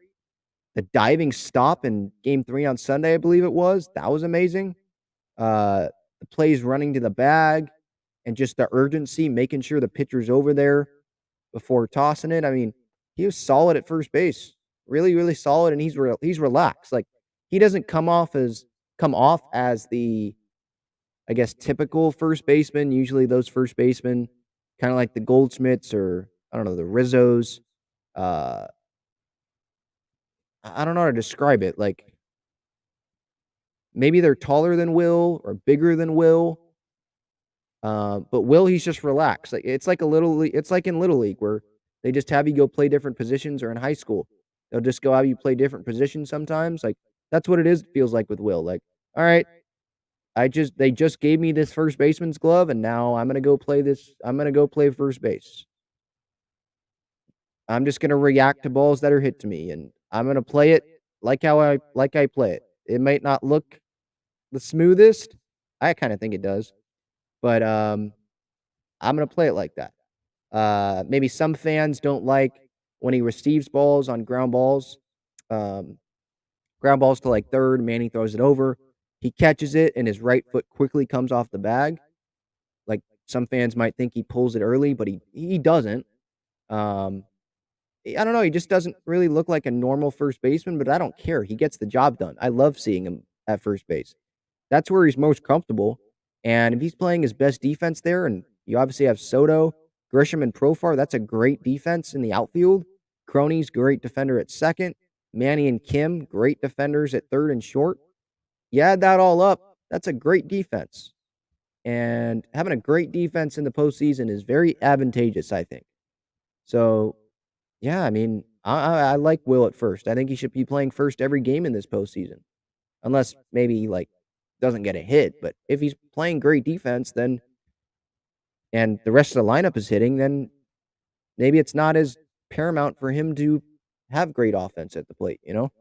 The diving stop in Game 3 on Sunday, I believe it was, that was amazing. The plays running to the bag and just the urgency, making sure the pitcher's over there before tossing it. I mean, he was solid at first base. Really, really solid, and he's relaxed. Like, he doesn't come off as the I guess, typical first baseman. Usually those first basemen, kind of like the Goldschmidts or, I don't know, the Rizzos. Uh, I don't know how to describe it. Like, maybe they're taller than Will or bigger than Will. But Will, he's just relaxed. Like it's like it's like in Little League where they just have you go play different positions, or in high school. They'll just go have you play different positions sometimes. Like that's what it is feels like with Will. Like, all right, they just gave me this first baseman's glove and now I'm gonna go play this. I'm gonna go play first base. I'm just gonna react to balls that are hit to me and I'm gonna play it like I play it. It might not look the smoothest. I kind of think it does. But I'm gonna play it like that. Maybe some fans don't like when he receives balls on um, ground balls to like third. Manning throws it over. He catches it, and his right foot quickly comes off the bag. Like some fans might think he pulls it early, but he doesn't. Um, I don't know. He just doesn't really look like a normal first baseman, but I don't care. He gets the job done. I love seeing him at first base. That's where he's most comfortable. And if he's playing his best defense there, and you obviously have Soto, Grisham, and Profar, that's a great defense in the outfield. Crony's great defender at second. Manny and Kim, great defenders at third and short. You add that all up, that's a great defense. And having a great defense in the postseason is very advantageous, I think. So, yeah, I mean, I like Will at first. I think he should be playing first every game in this postseason, unless maybe he like doesn't get a hit. But if he's playing great defense, then and the rest of the lineup is hitting, then maybe it's not as paramount for him to have great offense at the plate, you know?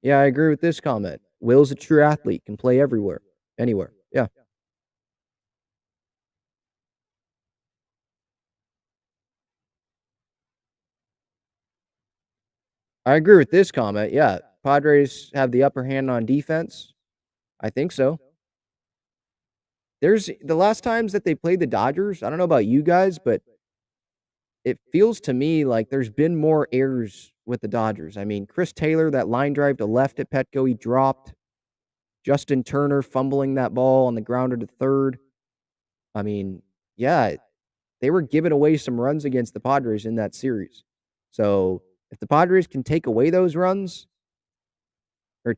Yeah, I agree with this comment. Will's a true athlete, can play everywhere, anywhere. Yeah. I agree with this comment. Yeah. Padres have the upper hand on defense. I think so. There's the last times that they played the Dodgers, I don't know about you guys, but it feels to me like there's been more errors with the Dodgers. I mean, Chris Taylor, that line drive to left at Petco, he dropped. Justin Turner fumbling that ball on the grounder to third. I mean, yeah, they were giving away some runs against the Padres in that series. So if the Padres can take away those runs, or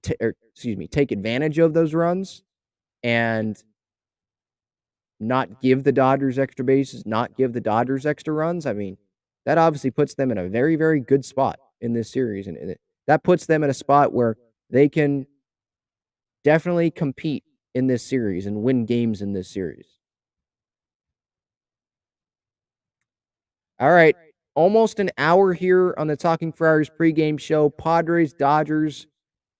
excuse me, take advantage of those runs and not give the Dodgers extra bases, not give the Dodgers extra runs, I mean, that obviously puts them in a very, very good spot in this series. And that puts them in a spot where they can definitely compete in this series and win games in this series. All right. Almost an hour here on the Talking Friars pregame show. Padres, Dodgers,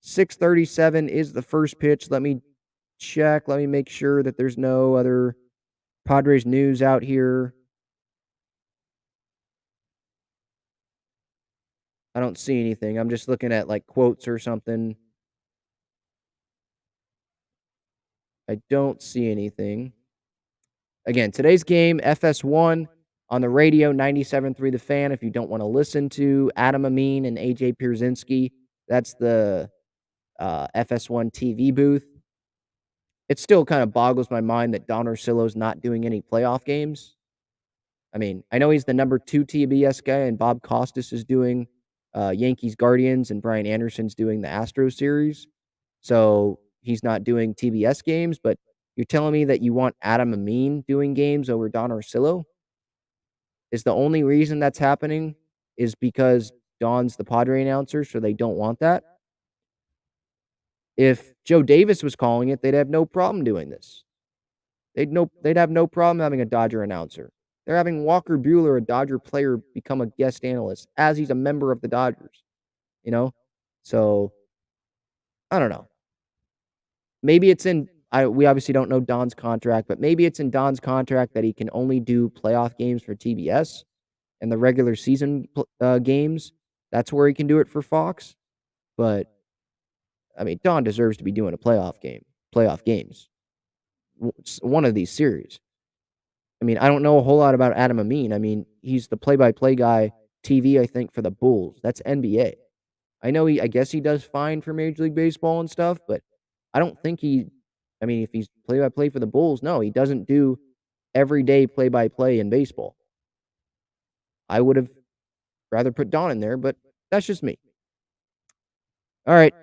6:37 is the first pitch. Let me check. Let me make sure that there's no other Padres news out here. I don't see anything. I'm just looking at like quotes or something. I don't see anything. Again, today's game, FS1 on the radio, 97.3 The Fan. If you don't want to listen to Adam Amin and AJ Pierzynski, that's the FS1 TV booth. It still kind of boggles my mind that Don Orsillo's not doing any playoff games. I mean, I know he's the number 2 TBS guy, and Bob Costas is doing Yankees Guardians, and Brian Anderson's doing the Astros series. So he's not doing TBS games, but you're telling me that you want Adam Amin doing games over Don Orsillo? Is the only reason that's happening is because Don's the Padre announcer, so they don't want that? If Joe Davis was calling it, they'd have no problem doing this. They'd have no problem having a Dodger announcer. They're having Walker Buehler, a Dodger player, become a guest analyst as he's a member of the Dodgers, you know? So, I don't know. Maybe it's in we obviously don't know Don's contract, but maybe it's in Don's contract that he can only do playoff games for TBS and the regular season games. That's where he can do it for Fox. But I mean, Don deserves to be doing playoff games, one of these series. I mean, I don't know a whole lot about Adam Amin. I mean, he's the play-by-play guy, TV, I think, for the Bulls. That's NBA. I know I guess he does fine for Major League Baseball and stuff, but I don't think he I mean, if he's play-by-play for the Bulls, no, he doesn't do everyday play-by-play in baseball. I would have rather put Don in there, but that's just me. All right,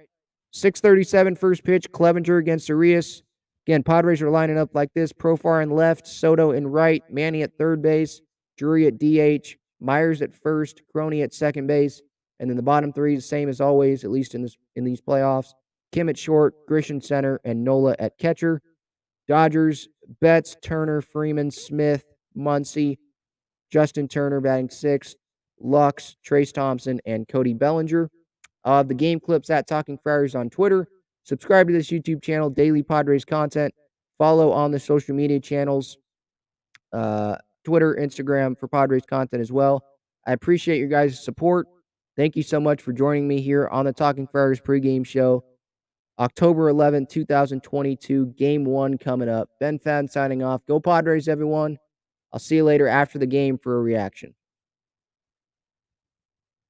6:37 first pitch, Clevenger against Arias. Again, Padres are lining up like this. Profar in left, Soto in right, Manny at third base, Drury at DH, Myers at first, Crony at second base, and then the bottom three the same as always, at least in these playoffs. Kim at short, Grisham center, and Nola at catcher. Dodgers, Betts, Turner, Freeman, Smith, Muncy, Justin Turner batting sixth, Lux, Trace Thompson, and Cody Bellinger. The game clips at Talking Friars on Twitter. Subscribe to this YouTube channel, daily Padres content. Follow on the social media channels, Twitter, Instagram for Padres content as well. I appreciate your guys' support. Thank you so much for joining me here on the Talking Friars pregame show. October 11th, 2022, Game 1 coming up. Ben Fadden signing off. Go Padres, everyone. I'll see you later after the game for a reaction.